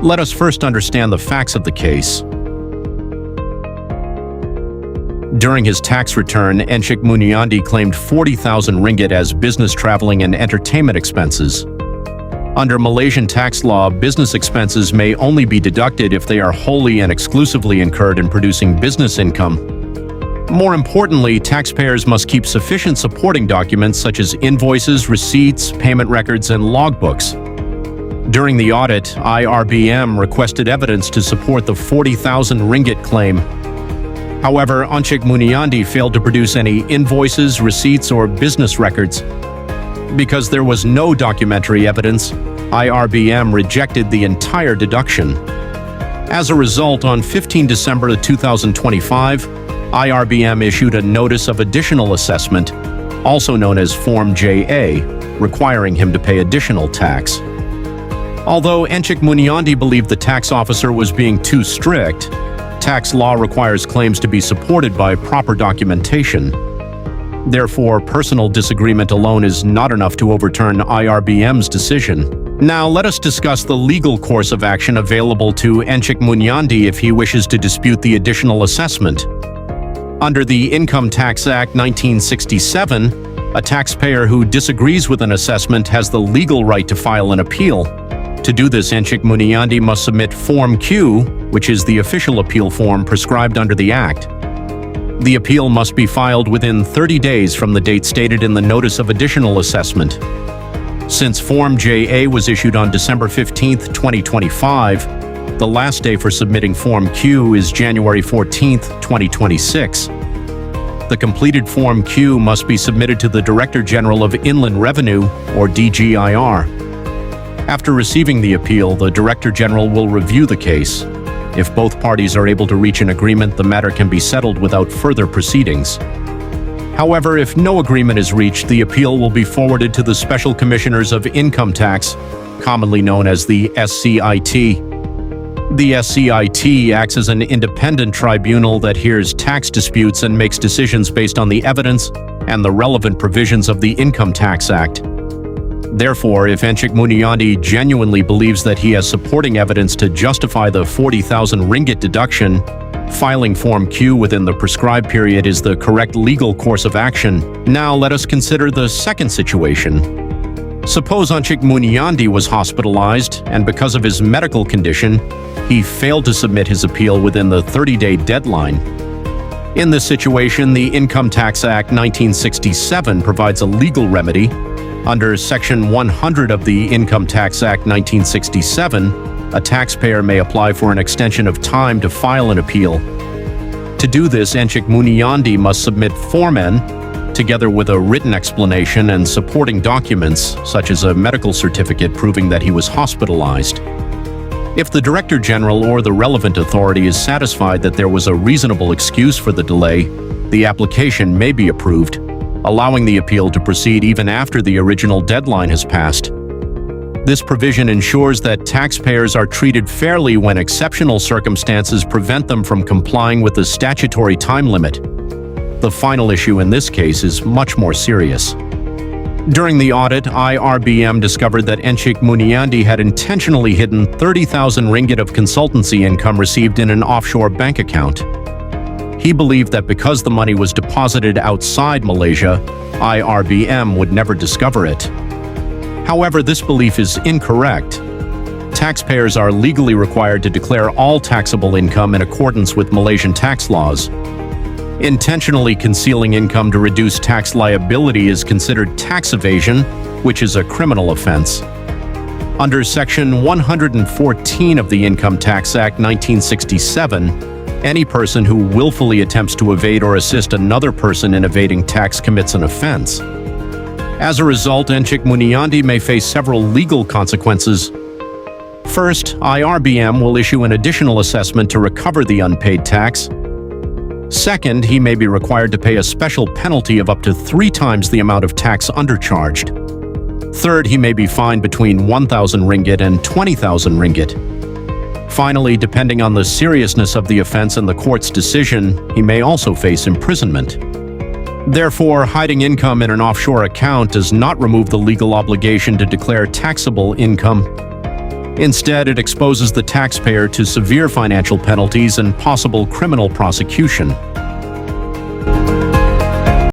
Let us first understand the facts of the case. During his tax return, Enchik Muniandi claimed 40,000 ringgit as business traveling and entertainment expenses. Under Malaysian tax law, business expenses may only be deducted if they are wholly and exclusively incurred in producing business income. More importantly, taxpayers must keep sufficient supporting documents such as invoices, receipts, payment records, and logbooks. During the audit, IRBM requested evidence to support the 40,000 ringgit claim. However, Enchik Muniandi failed to produce any invoices, receipts, or business records. Because there was no documentary evidence, IRBM rejected the entire deduction. As a result, on 15 December 2025, IRBM issued a Notice of Additional Assessment, also known as Form JA, requiring him to pay additional tax. Although Enchik Muniandi believed the tax officer was being too strict, tax law requires claims to be supported by proper documentation. Therefore, personal disagreement alone is not enough to overturn IRBM's decision. Now, let us discuss the legal course of action available to Enchik Muniandi if he wishes to dispute the additional assessment. Under the Income Tax Act 1967, a taxpayer who disagrees with an assessment has the legal right to file an appeal. To do this, Enchik Muniandi must submit Form Q, which is the official appeal form prescribed under the Act. The appeal must be filed within 30 days from the date stated in the Notice of Additional Assessment. Since Form JA was issued on December 15, 2025, the last day for submitting Form Q is January 14, 2026. The completed Form Q must be submitted to the Director General of Inland Revenue, or DGIR. After receiving the appeal, the Director General will review the case. If both parties are able to reach an agreement, the matter can be settled without further proceedings. However, if no agreement is reached, the appeal will be forwarded to the Special Commissioners of Income Tax, commonly known as the SCIT. The SCIT acts as an independent tribunal that hears tax disputes and makes decisions based on the evidence and the relevant provisions of the Income Tax Act. Therefore, if Enchik Muniandi genuinely believes that he has supporting evidence to justify the 40,000 ringgit deduction, filing Form Q within the prescribed period is the correct legal course of action. Now let us consider the second situation. Suppose Enchik Muniandi was hospitalized, and because of his medical condition, he failed to submit his appeal within the 30-day deadline. In this situation, the Income Tax Act 1967 provides a legal remedy. Under Section 100 of the Income Tax Act 1967, a taxpayer may apply for an extension of time to file an appeal. To do this, Enchik Muniandi must submit Form N, together with a written explanation and supporting documents, such as a medical certificate proving that he was hospitalized. If the Director General or the relevant authority is satisfied that there was a reasonable excuse for the delay, the application may be approved, allowing the appeal to proceed even after the original deadline has passed. This provision ensures that taxpayers are treated fairly when exceptional circumstances prevent them from complying with the statutory time limit. The final issue in this case is much more serious. During the audit, IRBM discovered that Enchik Muniandi had intentionally hidden 30,000 ringgit of consultancy income received in an offshore bank account. He believed that because the money was deposited outside Malaysia, IRBM would never discover it. However, this belief is incorrect. Taxpayers are legally required to declare all taxable income in accordance with Malaysian tax laws. Intentionally concealing income to reduce tax liability is considered tax evasion, which is a criminal offense. Under Section 114 of the Income Tax Act 1967, any person who willfully attempts to evade or assist another person in evading tax commits an offense. As a result, Enchik Muniandi may face several legal consequences. First, IRBM will issue an additional assessment to recover the unpaid tax. Second, he may be required to pay a special penalty of up to 3 times the amount of tax undercharged. Third, he may be fined between 1,000 ringgit and 20,000 ringgit. Finally, depending on the seriousness of the offense and the court's decision, he may also face imprisonment. Therefore, hiding income in an offshore account does not remove the legal obligation to declare taxable income. Instead, it exposes the taxpayer to severe financial penalties and possible criminal prosecution.